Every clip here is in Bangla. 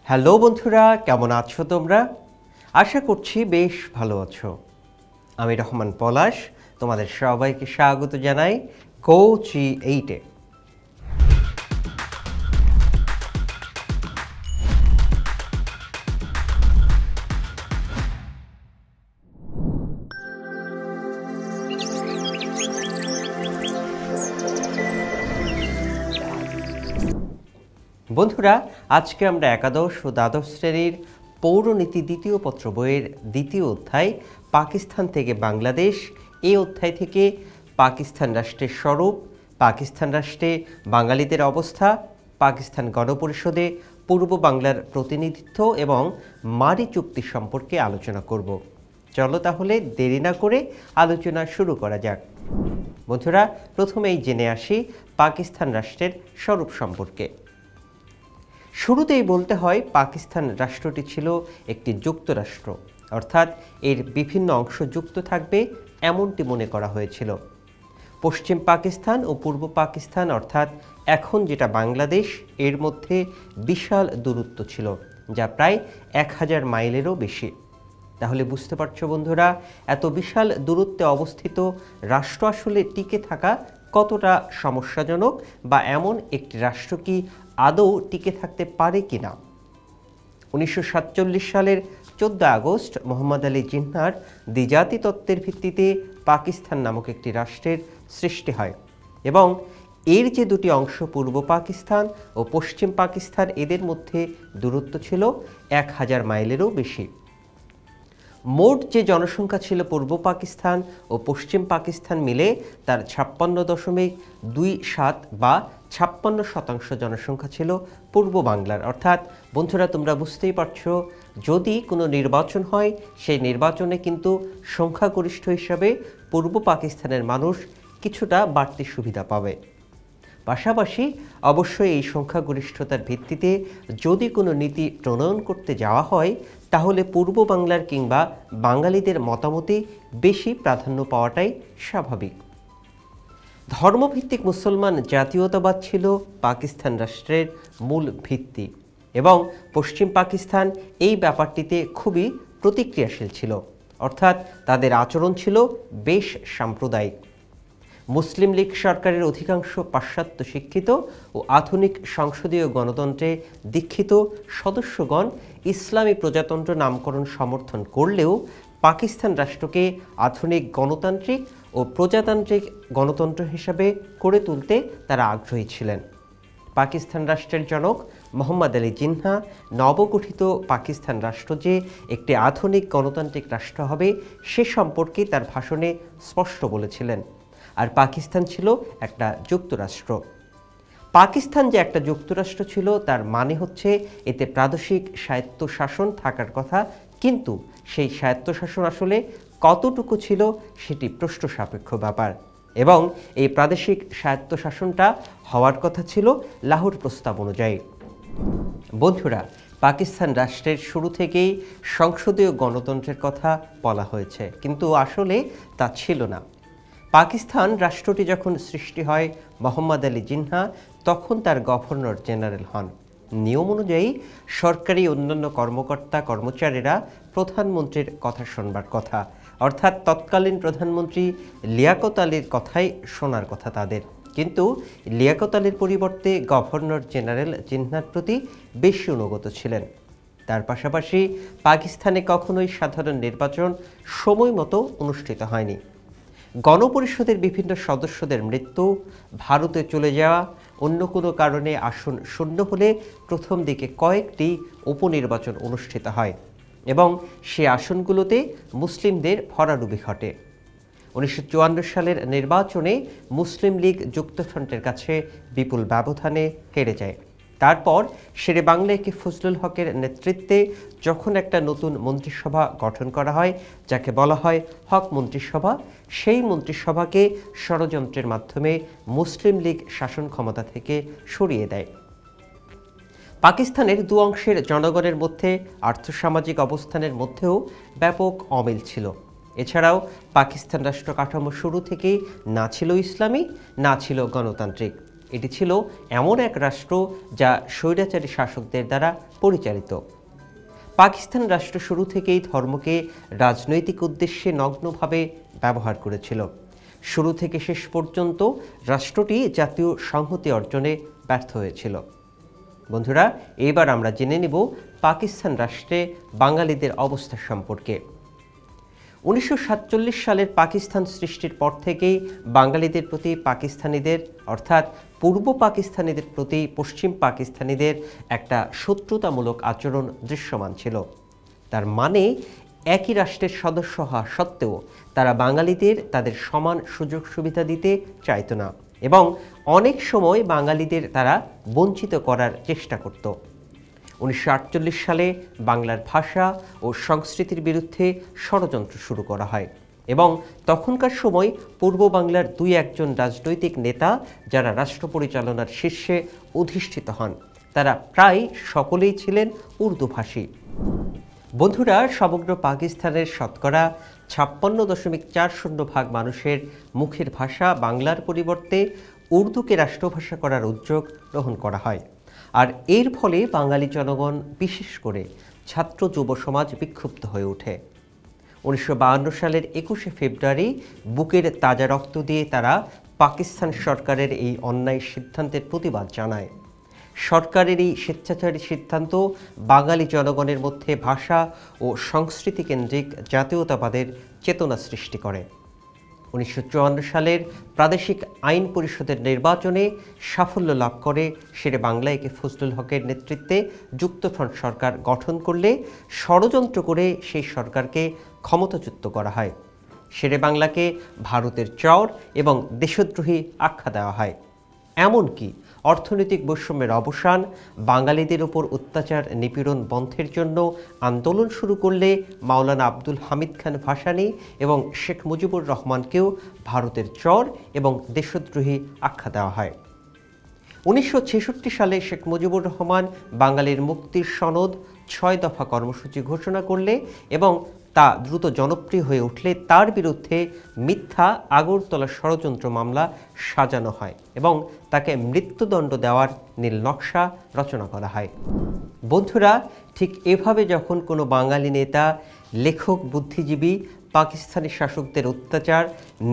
হ্যালো বন্ধুরা, কেমন আছো তোমরা? আশা করছি বেশ ভালো আছো। আমি রহমান পলাশ তোমাদের সবাইকে স্বাগত জানাই কোচি 8-এ। বন্ধুরা, আজকে আমরা একাদশ ও দ্বাদশ শ্রেণীর পৌরনীতি দ্বিতীয় পত্র বইয়ের দ্বিতীয় অধ্যায় পাকিস্তান থেকে বাংলাদেশ, এই অধ্যায় থেকে পাকিস্তান রাষ্ট্রের স্বরূপ, পাকিস্তান রাষ্ট্রে বাঙালিদের অবস্থা, পাকিস্তান গণপরিষদে পূর্ব বাংলার প্রতিনিধিত্ব এবং মারি চুক্তি সম্পর্কে আলোচনা করব। চলো তাহলে দেরি না করে আলোচনা শুরু করা যাক। বন্ধুরা, প্রথমেই জেনে আসি পাকিস্তান রাষ্ট্রের স্বরূপ সম্পর্কে। শুরুতেই বলতে হয় পাকিস্তান রাষ্ট্রটি ছিল একটি যুক্তরাষ্ট্র, অর্থাৎ এর বিভিন্ন অংশ যুক্ত থাকবে এমনটি মনে করা হয়েছিল। পশ্চিম পাকিস্তান ও পূর্ব পাকিস্তান অর্থাৎ এখন যেটা বাংলাদেশ, এর মধ্যে বিশাল দূরত্ব ছিল, যা প্রায় 1000 মাইলেরও বেশি। তাহলে বুঝতে পারছো বন্ধুরা, এত বিশাল দূরত্বে অবস্থিত রাষ্ট্র আসলে টিকে থাকা কতটা সমস্যাজনক, বা এমন একটি রাষ্ট্র কি আদৌ টিকে থাকতে পারে কিনা। 1947 সালের 14 আগস্ট মোহাম্মদ আলী জিন্নাহর দ্বিজাতি তত্ত্বের ভিত্তিতে পাকিস্তান নামক একটি রাষ্ট্রের সৃষ্টি হয় এবং এর যে দুটি অংশ পূর্ব পাকিস্তান ও পশ্চিম পাকিস্তান, এদের মধ্যে দূরত্ব ছিল 1000 মাইলেরও বেশি। মোট যে জনসংখ্যা ছিল পূর্ব পাকিস্তান ও পশ্চিম পাকিস্তান মিলে তার 56.27 বা 56% জনসংখ্যা ছিল পূর্ব বাংলার। অর্থাৎ বন্ধুরা, তোমরা বুঝতেই পারছো, যদি কোনো নির্বাচন হয় সেই নির্বাচনে কিন্তু সংখ্যাগরিষ্ঠ হিসাবে পূর্ব পাকিস্তানের মানুষ কিছুটা বাড়তি সুবিধা পাবে। পাশাপাশি অবশ্যই এই সংখ্যাগরিষ্ঠতার ভিত্তিতে যদি কোনো নীতি প্রণয়ন করতে যাওয়া হয়, তাহলে পূর্ব বাংলার কিংবা বাঙালিদের মতামতে বেশি প্রাধান্য পাওয়াটাই স্বাভাবিক। ধর্মভিত্তিক মুসলমান জাতীয়তাবাদ ছিল পাকিস্তান রাষ্ট্রের মূল ভিত্তি এবং পশ্চিম পাকিস্তান এই ব্যাপারটিতে খুবই প্রতিক্রিয়াশীল ছিল, অর্থাৎ তাদের আচরণ ছিল বেশ সাম্প্রদায়িক। মুসলিম লীগ সরকারের অধিকাংশ পাশ্চাত্য শিক্ষিত ও আধুনিক সংসদীয় গণতন্ত্রে দীক্ষিত সদস্যগণ ইসলামী প্রজাতন্ত্র নামকরণ সমর্থন করলেও পাকিস্তান রাষ্ট্রকে আধুনিক গণতান্ত্রিক ও প্রজাতান্ত্রিক গণতন্ত্র হিসাবে গড়ে তুলতে তারা আগ্রহী ছিলেন। পাকিস্তান রাষ্ট্রের জনক মোহাম্মদ আলী জিন্নাহ নবগঠিত পাকিস্তান রাষ্ট্র যে একটি আধুনিক গণতান্ত্রিক রাষ্ট্র হবে সে সম্পর্কে তার ভাষণে স্পষ্ট বলেছিলেন। আর পাকিস্তান ছিল একটা যুক্তরাষ্ট্র। পাকিস্তান যে একটা যুক্তরাষ্ট্র ছিল তার মানে হচ্ছে এতে প্রাদেশিক স্বায়ত্তশাসন থাকার কথা, কিন্তু সেই স্বায়ত্তশাসন আসলে কতটুকু ছিল সেটি প্রশ্ন সাপেক্ষ ব্যাপার, এবং এই প্রাদেশিক স্বায়ত্তশাসনটা হওয়ার কথা ছিল লাহোর প্রস্তাব অনুযায়ী। বন্ধুরা, পাকিস্তান রাষ্ট্রের শুরু থেকেই সংসদীয় গণতন্ত্রের কথা বলা হয়েছে, কিন্তু আসলে তা ছিল না। পাকিস্তান রাষ্ট্রটি যখন সৃষ্টি হয়, মোহাম্মদ আলী জিন্নাহ তখন তার গভর্নর জেনারেল হন। নিয়ম অনুযায়ী সরকারি অন্যান্য কর্মকর্তা কর্মচারীরা প্রধানমন্ত্রীর কথা শোনবার কথা, অর্থাৎ তৎকালীন প্রধানমন্ত্রী লিয়াকত আলীর কথাই শোনার কথা তাদের। কিন্তু লিয়াকত আলীর পরিবর্তে গভর্নর জেনারেল জিন্নাহর প্রতি বেশি অনুগত ছিলেন। তার পাশাপাশি পাকিস্তানে কখনোই সাধারণ নির্বাচন সময় মতো অনুষ্ঠিত হয়নি। গণপরিষদের বিভিন্ন সদস্যদের মৃত্যু, ভারতে চলে যাওয়া, অন্য কোনো কারণে আসন শূন্য হলে প্রথম দিকে কয়েকটি উপনির্বাচন অনুষ্ঠিত হয় এবং সে আসনগুলোতে মুসলিমদের ভরাডুবি ঘটে। 1954 সালের নির্বাচনে মুসলিম লীগ যুক্তফ্রন্টের কাছে বিপুল ব্যবধানে হেরে যায়। তারপর শেরে বাংলা একে ফজলুল হকের নেতৃত্বে যখন একটা নতুন মন্ত্রিসভা গঠন করা হয়, যাকে বলা হয় হক মন্ত্রিসভা, সেই মন্ত্রিসভাকে ষড়যন্ত্রের মাধ্যমে মুসলিম লীগ শাসন ক্ষমতা থেকে সরিয়ে দেয়। পাকিস্তানের দু অংশের জনগণের মধ্যে আর্থসামাজিক অবস্থানের মধ্যেও ব্যাপক অমিল ছিল। এছাড়াও পাকিস্তান রাষ্ট্র কাঠামো শুরু থেকেই না ছিল ইসলামী, না ছিল গণতান্ত্রিক। এটি ছিল এমন এক রাষ্ট্র যা স্বৈরাচারী শাসকদের দ্বারা পরিচালিত। পাকিস্তান রাষ্ট্র শুরু থেকেই ধর্মকে রাজনৈতিক উদ্দেশ্যে নগ্নভাবে ব্যবহার করেছিল। শুরু থেকে শেষ পর্যন্ত রাষ্ট্রটি জাতীয় সংহতি অর্জনে ব্যর্থ হয়েছিল। বন্ধুরা, এবার আমরা জেনে নেব পাকিস্তান রাষ্ট্রে বাঙালিদের অবস্থা সম্পর্কে। 1947 সালের পাকিস্তান সৃষ্টির পর থেকেই বাঙালিদের প্রতি পাকিস্তানিদের অর্থাৎ পূর্ব পাকিস্তানিদের প্রতি পশ্চিম পাকিস্তানিদের একটা শত্রুতামূলক আচরণ দৃশ্যমান ছিল। তার মানে একই রাষ্ট্রের সদস্য হওয়া সত্ত্বেও তারা বাঙালিদের তাদের সমান সুযোগ সুবিধা দিতে চাইত না এবং অনেক সময় বাঙালিদের তারা বঞ্চিত করার চেষ্টা করত। 1948 সালে বাংলার ভাষা ও সংস্কৃতির বিরুদ্ধে ষড়যন্ত্র শুরু করা হয় এবং তখনকার সময় পূর্ব বাংলার দুই একজন রাজনৈতিক নেতা যারা রাষ্ট্র পরিচালনার শীর্ষে অধিষ্ঠিত হন তারা প্রায় সকলেই ছিলেন উর্দুভাষী। বন্ধুরা, সমগ্র পাকিস্তানের শতকরা 56.40% মানুষের মুখের ভাষা বাংলার পরিবর্তে উর্দুকে রাষ্ট্রভাষা করার উদ্যোগ গ্রহণ করা হয়। আর এর ফলে বাঙালি জনগণ বিশেষ করে ছাত্র যুব সমাজ বিক্ষুব্ধ হয়ে ওঠে। 1952 সালের 21শে ফেব্রুয়ারি বুকের তাজা রক্ত দিয়ে তারা পাকিস্তান সরকারের এই অন্যায় সিদ্ধান্তের প্রতিবাদ জানায়। সরকারের এই স্বেচ্ছাচারী সিদ্ধান্ত বাঙালি জনগণের মধ্যে ভাষা ও সংস্কৃতি কেন্দ্রিক জাতীয়তাবাদের চেতনা সৃষ্টি করে। 1954 সালের প্রাদেশিক আইন পরিষদের নির্বাচনে সাফল্য লাভ করে শেরে বাংলা একে ফজলুল হকের নেতৃত্বে যুক্তফ্রন্ট সরকার গঠন করলে ষড়যন্ত্র করে সেই সরকারকে ক্ষমতাচ্যুত করা হয়। শেরে বাংলাকে ভারতের চর এবং দেশদ্রোহী আখ্যা দেওয়া হয়। এমনকি অর্থনৈতিক বৈষম্যের অবসান, বাঙালিদের উপর অত্যাচার নিপীড়ন বন্ধের জন্য আন্দোলন শুরু করলে মাওলানা আব্দুল হামিদ খান ভাসানী এবং শেখ মুজিবুর রহমানকেও ভারতের চর এবং দেশদ্রোহী আখ্যা দেওয়া হয়। 1966 সালে শেখ মুজিবুর রহমান বাঙালির মুক্তির সনদ 6 দফা কর্মসূচি ঘোষণা করলে এবং তা দ্রুত জনপ্রিয় হয়ে উঠলে তার বিরুদ্ধে মিথ্যা আগরতলা ষড়যন্ত্র মামলা সাজানো হয় এবং তাকে মৃত্যুদণ্ড দেওয়ার নীল নকশা রচনা করা হয়। বন্ধুরা, ঠিক এভাবে যখন কোনো বাঙালি নেতা, লেখক, বুদ্ধিজীবী পাকিস্তানি শাসকদের অত্যাচার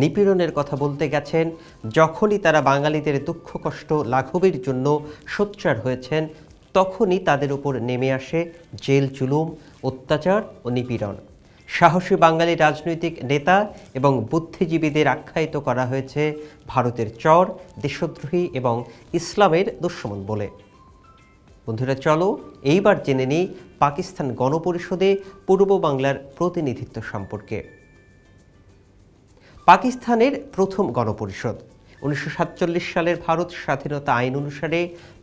নিপীড়নের কথা বলতে গেছেন, যখনই তারা বাঙালিদের দুঃখ কষ্ট লাঘবের জন্য সোচ্চার হয়েছেন, তখনই তাদের উপর নেমে আসে জেল জুলুম, অত্যাচার ও নিপীড়ন। সাহসী বাঙালি রাজনৈতিক নেতা এবং বুদ্ধিজীবীদের আখ্যায়িত করা হয়েছে ভারতের চর, দেশদ্রোহী এবং ইসলামের দুশমন বলে। বন্ধুরা, চলো এইবার জেনে নিই পাকিস্তান গণপরিষদে পূর্ব বাংলার প্রতিনিধিত্ব সম্পর্কে। পাকিস্তানের প্রথম গণপরিষদ 1947 সালের ভারত স্বাধীনতা আইন অনুসারে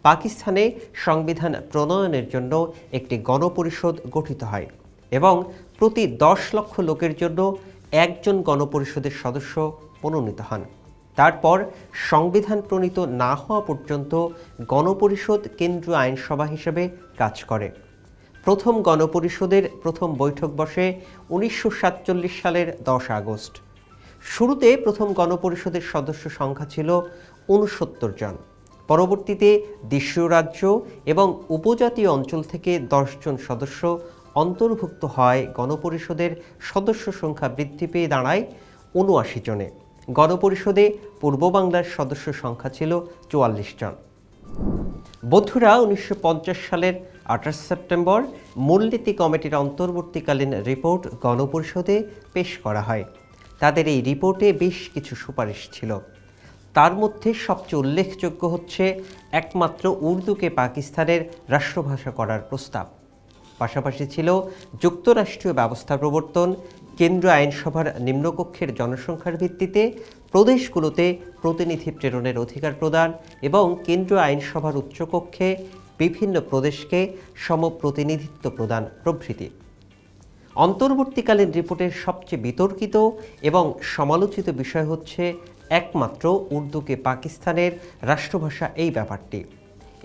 পাকিস্তানে সংবিধান প্রণয়নের জন্য একটি গণপরিষদ গঠিত হয় এবং প্রতি 10 লক্ষ লোকের জন্য একজন গণপরিষদের সদস্য মনোনীত হন। তারপর সংবিধান প্রণীত না হওয়া পর্যন্ত গণপরিষদ কেন্দ্রীয় আইনসভা হিসেবে কাজ করে। প্রথম গণপরিষদের প্রথম বৈঠক বসে 1947 সালের 10 আগস্ট। শুরুতে প্রথম গণপরিষদের সদস্য সংখ্যা ছিল 69 জন। পরবর্তীতে দেশীয় রাজ্য এবং উপজাতীয় অঞ্চল থেকে 10 জন সদস্য অন্তর্ভুক্ত হয়। গণপরিষদের সদস্য সংখ্যা বৃদ্ধি পেয়ে দাঁড়ায় 79 জনে। গণপরিষদে পূর্ব বাংলার সদস্য সংখ্যা ছিল 44 জন। বন্ধুরা, 1950 সালের 28 সেপ্টেম্বর মূলনীতি কমিটির অন্তর্বর্তীকালীন রিপোর্ট গণপরিষদে পেশ করা হয়। তাদের এই রিপোর্টে বেশ কিছু সুপারিশ ছিল। তার মধ্যে সবচেয়ে উল্লেখযোগ্য হচ্ছে একমাত্র উর্দুকে পাকিস্তানের রাষ্ট্রভাষা করার প্রস্তাব। পাশাপাশি ছিল যুক্তরাষ্ট্রীয় ব্যবস্থা প্রবর্তন, কেন্দ্রীয় আইনসভার নিম্নকক্ষের জনসংখ্যার ভিত্তিতে প্রদেশগুলোতে প্রতিনিধি প্রেরণের অধিকার প্রদান এবং কেন্দ্রীয় আইনসভার উচ্চকক্ষে বিভিন্ন প্রদেশকে সমপ্রতিনিধিত্ব প্রদান প্রভৃতি। অন্তর্বর্তীকালীন রিপোর্টের সবচেয়ে বিতর্কিত এবং সমালোচিত বিষয় হচ্ছে একমাত্র উর্দুকে পাকিস্তানের রাষ্ট্রভাষা এই ব্যাপারটি।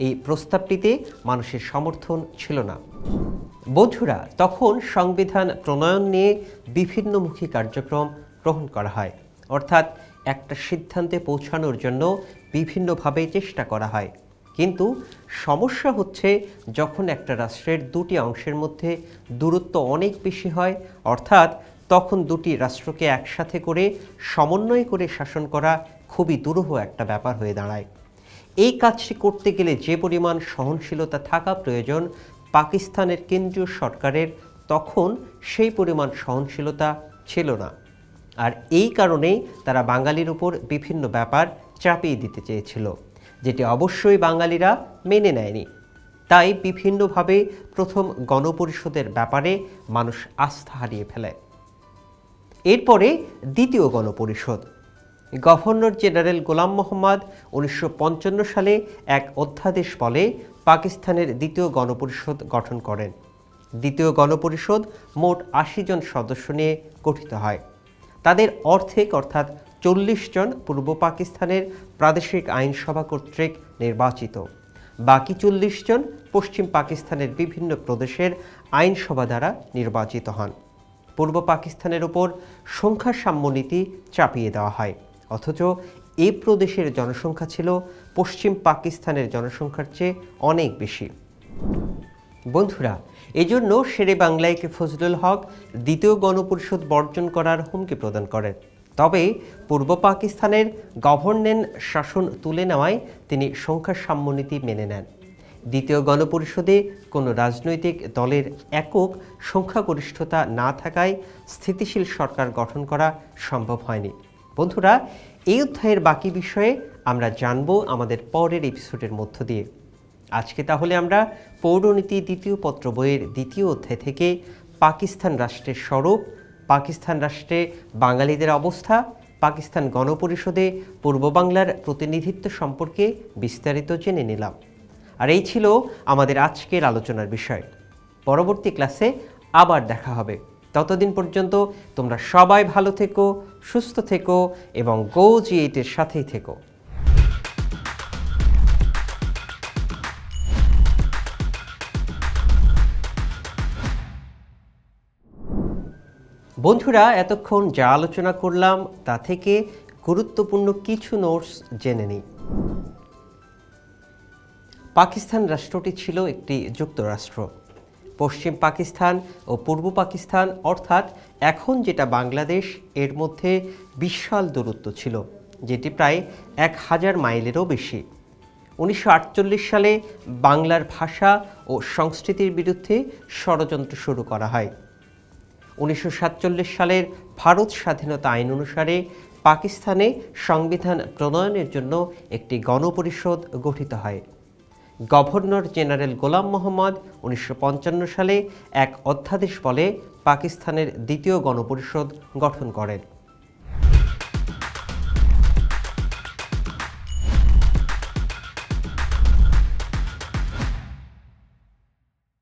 এই প্রস্তাবটিতে মানুষের সমর্থন ছিল না। বন্ধুরা, তখন সংবিধান প্রণয়ন নিয়ে বিভিন্নমুখী কার্যক্রম গ্রহণ করা হয়, অর্থাৎ একটা সিদ্ধান্তে পৌঁছানোর জন্য বিভিন্নভাবে চেষ্টা করা হয়। কিন্তু সমস্যা হচ্ছে যখন একটা রাষ্ট্রের দুটি অংশের মধ্যে দূরত্ব অনেক বেশি হয়, অর্থাৎ তখন দুটি রাষ্ট্রকে একসাথে করে সমন্বয় করে শাসন করা খুবই দুরূহ একটা ব্যাপার হয়ে দাঁড়ায়। এই কাজটি করতে গেলে যে পরিমাণ সহনশীলতা থাকা প্রয়োজন, পাকিস্তানের কেন্দ্রীয় সরকারের তখন সেই পরিমাণ সহনশীলতা ছিল না। আর এই কারণেই তারা বাঙালির উপর বিভিন্ন ব্যাপার চাপিয়ে দিতে চেয়েছিল, যেটি অবশ্যই বাঙালিরা মেনে নেয়নি। তাই বিভিন্নভাবে প্রথম গণপরিষদের ব্যাপারে মানুষ আস্থা হারিয়ে ফেলে। এরপরে দ্বিতীয় গণপরিষদ। গভর্নর জেনারেল গোলাম মোহাম্মদ 1955 সালে এক অধ্যাদেশ বলে পাকিস্তানের দ্বিতীয় গণপরিষদ গঠন করেন। দ্বিতীয় গণপরিষদ মোট 80 জন সদস্য নিয়ে গঠিত হয়। তাদের অর্থাৎ 40 জন পূর্ব পাকিস্তানের প্রাদেশিক আইনসভা কর্তৃক নির্বাচিত, বাকি 40 জন পশ্চিম পাকিস্তানের বিভিন্ন প্রদেশের আইনসভা দ্বারা নির্বাচিত হন। পূর্ব পাকিস্তানের উপর সংখ্যা সাম্যনীতি চাপিয়ে দেওয়া হয়, অথচ এই প্রদেশের জনসংখ্যা ছিল পশ্চিম পাকিস্তানের জনসংখ্যার চেয়ে অনেক বেশি। বন্ধুরা, এজন্য শেরে বাংলাকে ফজলুল হক দ্বিতীয় গণপরিষদ বর্জন করার হুমকি প্রদান করেন। তবে পূর্ব পাকিস্তানের গভর্নমেন্ট শাসন তুলে নেওয়ায় তিনি সংখ্যা সাম্যনীতি মেনে নেন। দ্বিতীয় গণপরিষদে কোনো রাজনৈতিক দলের একক সংখ্যাগরিষ্ঠতা না থাকায় স্থিতিশীল সরকার গঠন করা সম্ভব হয়নি। বন্ধুরা, এই অধ্যায়ের বাকি বিষয়ে আমরা জানব আমাদের পরের এপিসোডের মধ্য দিয়ে। আজকে তাহলে আমরা পৌরনীতি দ্বিতীয় পত্র বইয়ের দ্বিতীয় অধ্যায় থেকে পাকিস্তান রাষ্ট্রের স্বরূপ, পাকিস্তান রাষ্ট্রে বাঙালিদের অবস্থা, পাকিস্তান গণপরিষদে পূর্ব বাংলার প্রতিনিধিত্ব সম্পর্কে বিস্তারিত জেনে নিলাম। আর এই ছিল আমাদের আজকের আলোচনার বিষয়। পরবর্তী ক্লাসে আবার দেখা হবে। ততদিন পর্যন্ত তোমরা সবাই ভালো থেকো, সুস্থ থেকো এবং গো G8 এর সাথেই থেকো। বন্ধুরা, এতক্ষণ যা আলোচনা করলাম তা থেকে গুরুত্বপূর্ণ কিছু নোটস জেনে নিই। পাকিস্তান রাষ্ট্রটি ছিল একটি যুক্তরাষ্ট্র। পশ্চিম পাকিস্তান ও পূর্ব পাকিস্তান অর্থাৎ এখন যেটা বাংলাদেশ, এর মধ্যে বিশাল দূরত্ব ছিল, যেটি প্রায় 1000 মাইলেরও বেশি। 1948 সালে বাংলার ভাষা ও সংস্কৃতির বিরুদ্ধে ষড়যন্ত্র শুরু করা হয়। 1947 সালের ভারত স্বাধীনতা আইন অনুসারে পাকিস্তানে সংবিধান প্রণয়নের জন্য একটি গণপরিষদ গঠিত হয়। গভর্নর জেনারেল গোলাম মোহাম্মদ 1955 সালে এক অধ্যাদেশ বলে পাকিস্তানের দ্বিতীয় গণপরিষদ গঠন করেন।